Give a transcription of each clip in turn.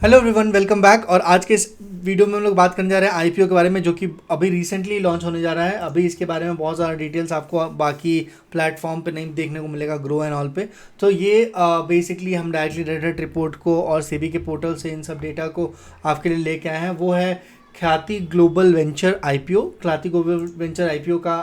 Hello everyone, welcome back. और आज के इस वीडियो में हम लोग बात करने जा रहे हैं आईपीओ के बारे में, जो कि अभी रिसेंटली लॉन्च होने जा रहा है। अभी इसके बारे में बहुत ज़्यादा डिटेल्स आपको बाकी प्लेटफॉर्म पे नहीं देखने को मिलेगा, ग्रो एंड ऑल पे। तो ये बेसिकली हम डायरेक्टली रेडिट रिपोर्ट को और सेबी के पोर्टल से इन सब डेटा को आपके लिए लेके आए हैं। वो है ख्याति ग्लोबल वेंचर आईपीओ। ख्याति ग्लोबल वेंचर आईपीओ का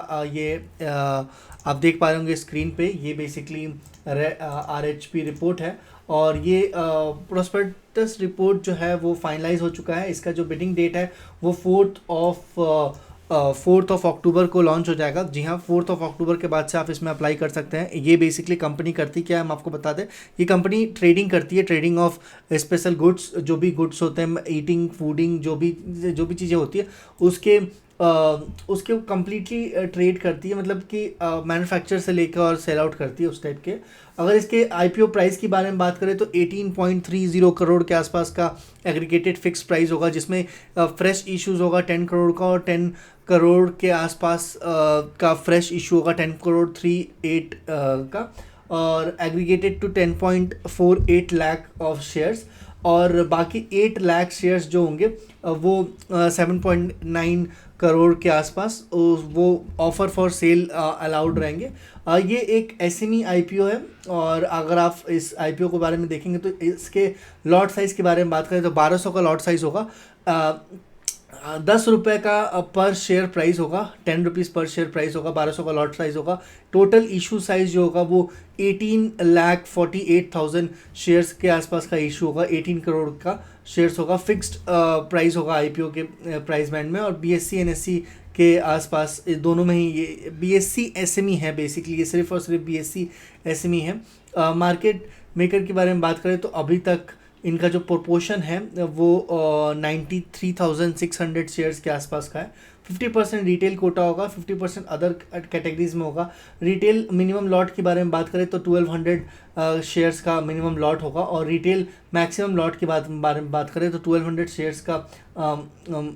आप देख पा रहे होंगे स्क्रीन पे। ये बेसिकली आरएचपी रिपोर्ट है और ये प्रोस्पेक्टस रिपोर्ट जो है वो फाइनलाइज हो चुका है। इसका जो बिडिंग डेट है वो 4 अक्टूबर को लॉन्च हो जाएगा। जी हाँ, 4 अक्टूबर के बाद से आप इसमें अप्लाई कर सकते हैं। ये बेसिकली कंपनी करती क्या है हम आपको बता दें। ये कंपनी ट्रेडिंग करती है, ट्रेडिंग ऑफ स्पेशल गुड्स। जो भी गुड्स होते हैं, ईटिंग फूडिंग जो भी चीज़ें होती है उसके कम्प्लीटली ट्रेड करती है, मतलब कि मैन्युफैक्चर से लेकर और सेल आउट करती है उस टाइप के। अगर इसके आईपीओ प्राइस की बारे में बात करें तो 18.30 करोड़ के आसपास का एग्रीगेटेड फिक्स प्राइस होगा, जिसमें फ्रेश इश्यूज होगा 10 करोड़ का, और 10 करोड़ के आसपास का फ्रेश इशू होगा, 10 करोड़ 38 का, और aggregated to 10.48 lakh of shares. और बाकी 8 लाख शेयर्स जो होंगे वो 7.9 करोड़ के आसपास वो ऑफर फॉर सेल अलाउड रहेंगे। ये एक एसएमई आईपीओ है। और अगर आप इस आईपीओ के बारे में देखेंगे तो इसके लॉट साइज़ के बारे में बात करें तो 1200 का लॉट साइज़ होगा। 10 रुपये का पर शेयर प्राइस होगा, 10 रुपीज़ पर शेयर प्राइस होगा, 1200 का लॉट साइज होगा। टोटल इशू साइज जो होगा वो 18,48,000 शेयर्स के आसपास का इशू होगा। 18 करोड़ का शेयर्स होगा। फिक्स्ड प्राइस होगा आईपीओ के प्राइस बैंड में। और बीएससी एनएससी के आसपास दोनों में ही ये बीएससी एसएमई है। बेसिकली ये सिर्फ और सिर्फ बीएससी एसएमई है। मार्केट मेकर के बारे में बात करें तो अभी तक इनका जो प्रोपोर्शन है वो 93,600 शेयर्स के आसपास का है। 50% रिटेल कोटा होगा, 50% अदर कैटेगरीज में होगा। रिटेल मिनिमम लॉट के बारे में बात करें तो 1200 शेयर्स का मिनिमम लॉट होगा, और रिटेल मैक्सिमम लॉट के बारे में बात करें तो 1200 शेयर्स का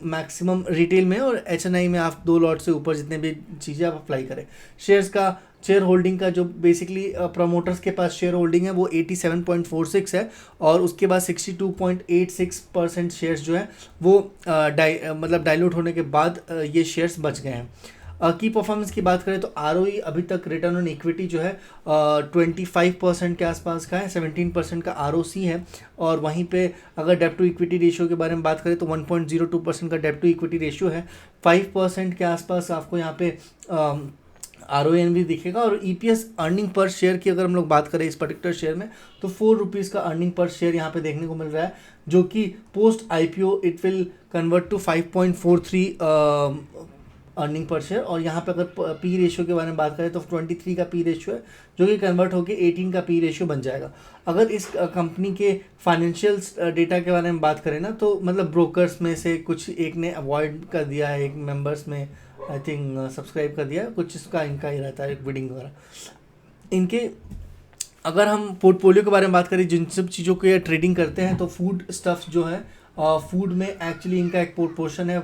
मैक्सिमम रिटेल में, और एचएनआई में आप 2 लॉट से ऊपर जितने भी चीज़ें आप अप्लाई करें। शेयर्स का शेयर होल्डिंग का जो बेसिकली प्रमोटर्स के पास शेयर होल्डिंग है वो 87.46 है, और उसके बाद 62.86% शेयर्स जो है वो मतलब डाइल्यूट होने के बाद ये शेयर्स बच गए हैं। की परफॉर्मेंस की बात करें तो आरओई अभी तक रिटर्न ऑन इक्विटी जो है 25% के आसपास का है, 17% का आरओसी है। और वहीं पे अगर डेब्ट टू इक्विटी रेशियो के बारे में बात करें तो 1.02% का डेब्ट टू इक्विटी रेशियो है। 5% के आसपास आपको यहाँ पे आरओएन भी दिखेगा। और ईपीएस अर्निंग पर शेयर की अगर हम लोग बात करें इस पर्टिकुलर शेयर में तो 4 रुपीज़ का अर्निंग पर शेयर यहाँ पे देखने को मिल रहा है, जो कि post IPO it will convert to 5.43 earning per share. और यहाँ पे अगर पी रेशियो के बारे में बात करें तो 23 का पी रेशियो है, जो कि कन्वर्ट होकर 18 का पी रेशियो बन जाएगा। अगर इस कंपनी के फाइनेंशियल डेटा के बारे में बात करें ना तो मतलब ब्रोकर्स में से कुछ एक ने अवॉइड कर दिया है, एक मेंबर्स में आई थिंक सब्सक्राइब कर दिया, कुछ इसका इनका ही रहता है बिडिंग वगैरह इनके। अगर हम पोर्टफोलियो के बारे में बात करें जिन सब चीज़ों को ये ट्रेडिंग करते हैं तो फूड स्टफ जो है, फूड में एक्चुअली इनका एक पोर्शन है,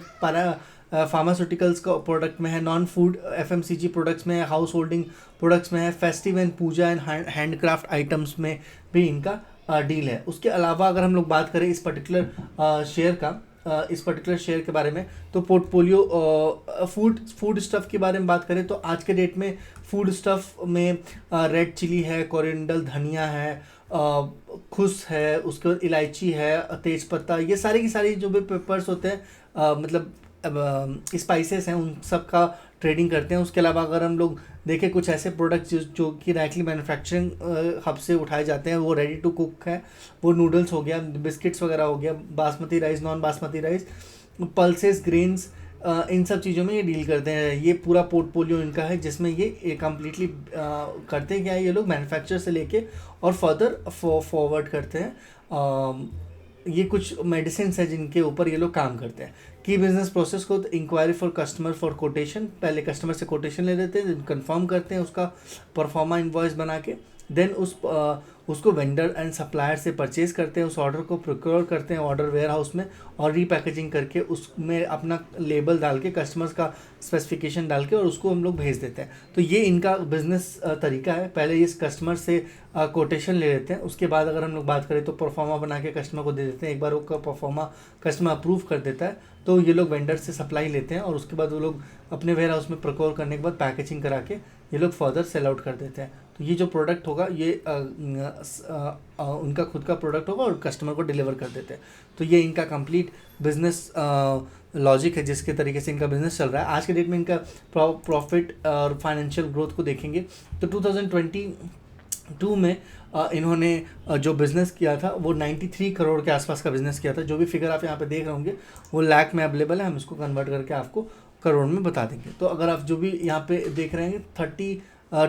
फार्मास्यूटिकल्स का प्रोडक्ट में है, नॉन फूड एफएमसीजी प्रोडक्ट्स में है, हाउस होल्डिंग प्रोडक्ट्स में है, festive and puja and handcraft items में भी इनका डील है। उसके अलावा अगर हम लोग बात करें इस पर्टिकुलर शेयर के बारे में तो पोर्टफोलियो फूड स्टफ़ के बारे में बात करें तो आज के डेट में फूड स्टफ़ में रेड चिली है, कोरिएंडर धनिया है, खुश है, उसके बाद इलायची है, तेज़पत्ता, ये सारी की सारी जो भी पेपर्स होते हैं मतलब स्पाइसेस हैं, उन सब का ट्रेडिंग करते हैं। उसके अलावा अगर हम लोग देखें कुछ ऐसे प्रोडक्ट्स जो कि डायरेक्टली मैन्युफैक्चरिंग हब से उठाए जाते हैं, वो रेडी टू कुक है, वो नूडल्स हो गया, बिस्किट्स वगैरह हो गया, basmati rice, non basmati rice, pulses, grains, इन सब चीज़ों में ये डील करते हैं। ये पूरा पोर्टफोलियो इनका है जिसमें ये कम्प्लीटली करते हैं क्या है, ये लोग मैन्युफैक्चर से लेके और फर्दर फॉरवर्ड करते हैं। ये कुछ मेडिसिन है जिनके ऊपर ये लोग काम करते हैं। की बिजनेस प्रोसेस को inquiry for customer for quotation, पहले कस्टमर से कोटेशन ले लेते हैं, कंफर्म करते हैं उसका परफॉर्मा इनवॉइस बना के, देन उसको वेंडर एंड सप्लायर से परचेज करते हैं, उस ऑर्डर को प्रोक्योर करते हैं ऑर्डर वेयर हाउस में, और रीपैकेजिंग करके उसमें अपना लेबल डाल के कस्टमर्स का स्पेसिफिकेशन डाल के और उसको हम लोग भेज देते हैं। तो ये इनका बिजनेस तरीका है। पहले इस कस्टमर से कोटेशन ले लेते हैं, उसके बाद अगर हम लोग बात करें तो परफॉर्मा बना के कस्टमर को दे देते हैं। एक बार वो परफॉर्मा कस्टमर अप्रूव कर देता है तो ये लोग वेंडर से सप्लाई लेते हैं और उसके बाद वो लोग अपने वेयर हाउस में प्रोक्योर करने के बाद पैकेजिंग करा के ये लोग फर्दर सेल आउट कर देते हैं। तो ये जो प्रोडक्ट होगा ये उनका खुद का प्रोडक्ट होगा और कस्टमर को डिलीवर कर देते हैं। तो ये इनका कंप्लीट बिजनेस लॉजिक है जिसके तरीके से इनका बिजनेस चल रहा है। आज के डेट में इनका प्रॉफिट और फाइनेंशियल ग्रोथ को देखेंगे तो 2022 में इन्होंने जो बिज़नेस किया था वो 93 करोड़ के आसपास का बिज़नेस किया था। जो भी फिगर आप यहाँ पे देख रहे होंगे वो लाख में अवेलेबल है, हम इसको कन्वर्ट करके आपको करोड़ में बता देंगे। तो अगर आप जो भी यहाँ पे देख रहे हैं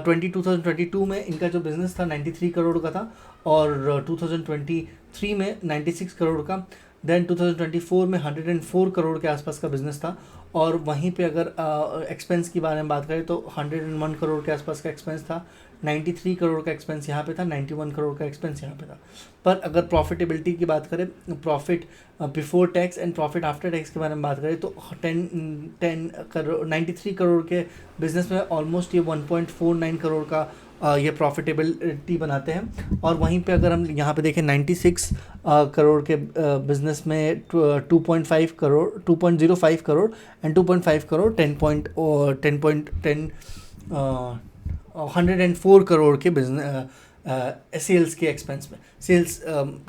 2022 में इनका जो बिज़नेस था 93 करोड़ का था और 2023 में 96 करोड़ का, देन 2024 में 104 करोड़ के आसपास का बिज़नेस था। और वहीं पे अगर एक्सपेंस की बारे में बात करें तो 101 करोड़ के आसपास का एक्सपेंस था, 93 करोड़ का एक्सपेंस यहाँ पे था, 91 करोड़ का एक्सपेंस यहाँ पे था। पर अगर प्रॉफिटेबिलिटी की बात करें, profit before tax and profit after tax के बारे में बात करें तो 93 करोड़ के बिजनेस में ऑलमोस्ट ये 1.49 करोड़ का ये प्रॉफिटेबिलिटी बनाते हैं। और वहीं पे अगर हम यहाँ पे देखें 96 करोड़ के बिजनेस में 2.05 करोड़ एंड 2.5 करोड़ 104 करोड़ के बिजनेस सेल्स के एक्सपेंस में, सेल्स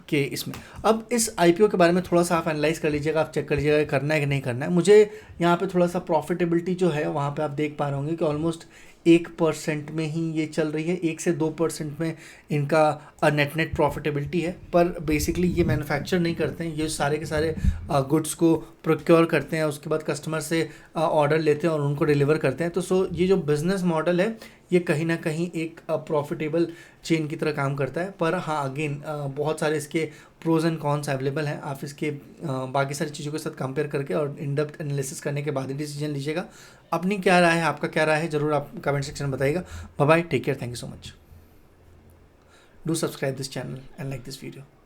के इसमें। अब इस आईपीओ के बारे में थोड़ा सा आप एनालाइज कर लीजिएगा, आप चेक कर लीजिएगा करना है कि नहीं करना है। मुझे यहाँ पे थोड़ा सा प्रॉफिटेबिलिटी जो है वहाँ पे आप देख पा रहे होंगे कि ऑलमोस्ट 1% में ही ये चल रही है, 1 से 2% में इनका नेट प्रॉफिटेबिलिटी है। पर बेसिकली ये मैन्युफैक्चर नहीं करते हैं, ये सारे के सारे गुड्स को प्रोक्योर करते हैं, उसके बाद कस्टमर से ऑर्डर लेते हैं और उनको डिलीवर करते हैं। तो ये जो बिज़नेस मॉडल है ये कहीं ना कहीं एक प्रॉफिटेबल चेन की तरह काम करता है। पर हाँ, अगेन बहुत सारे इसके प्रोज एंड कॉन्स अवेलेबल हैं। आप इसके बाकी सारी चीज़ों के साथ कंपेयर करके और इन डेप्थ एनालिसिस करने के बाद ही डिसीजन लीजिएगा। अपनी क्या राय है, आपका क्या राय है, ज़रूर आप कमेंट सेक्शन में बताइएगा। Bye bye, take care, thank you so much. Do subscribe this channel and like this video.